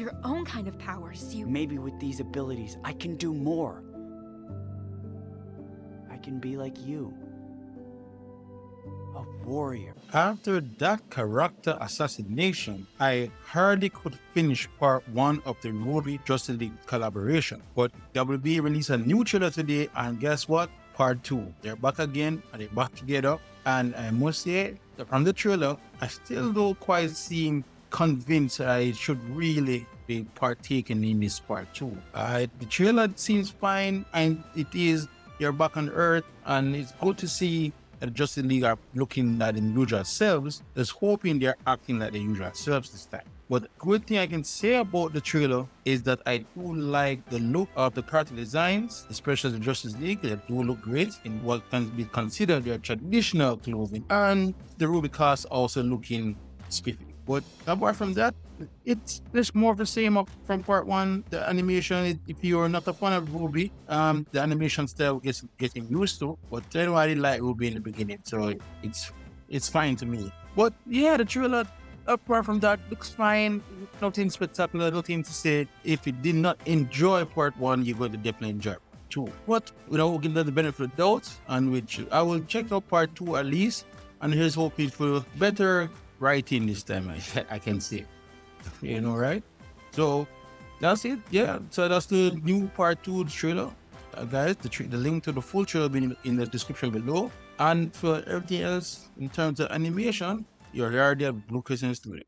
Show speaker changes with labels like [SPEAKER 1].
[SPEAKER 1] your own kind of powers.
[SPEAKER 2] Maybe with these abilities, I can do more. I can be like you. A warrior.
[SPEAKER 3] After that character assassination, I hardly could finish part 1 of the Rwby Justice League collaboration. But WB released a new trailer today, and guess what? Part 2. They're back again, and they're back together. And I must say, from the trailer, I still don't quite seem convinced that I should really be partaking in this part 2. The trailer seems fine, and it is, you're back on Earth, and it's good to see the Justice League are looking at the usual selves. Just hoping they're acting like the usual selves this time. But the good thing I can say about the trailer is that I do like the look of the character designs, especially the Justice League. They do look great in what can be considered their traditional clothing. And the Rwby cast also looking spiffy. But apart from that, it's more of the same up from part 1. The animation, if you're not a fan of Rwby, the animation style is getting used to. But I know I didn't like Rwby in the beginning, so it's fine to me. But yeah, the trailer, apart from that, looks fine. Nothing spectacular, nothing to say. If you did not enjoy part 1, you're going to definitely enjoy part 2. But we'll give them the benefit of the doubt, and which I will check out part 2 at least. And here's hoping for better writing this time, I can say. You know, right? So that's it. Yeah, so that's the new part 2 trailer. Guys, the link to the full trailer will be in the description below. And for everything else in terms of animation, you're already at Blue Crescent Studio.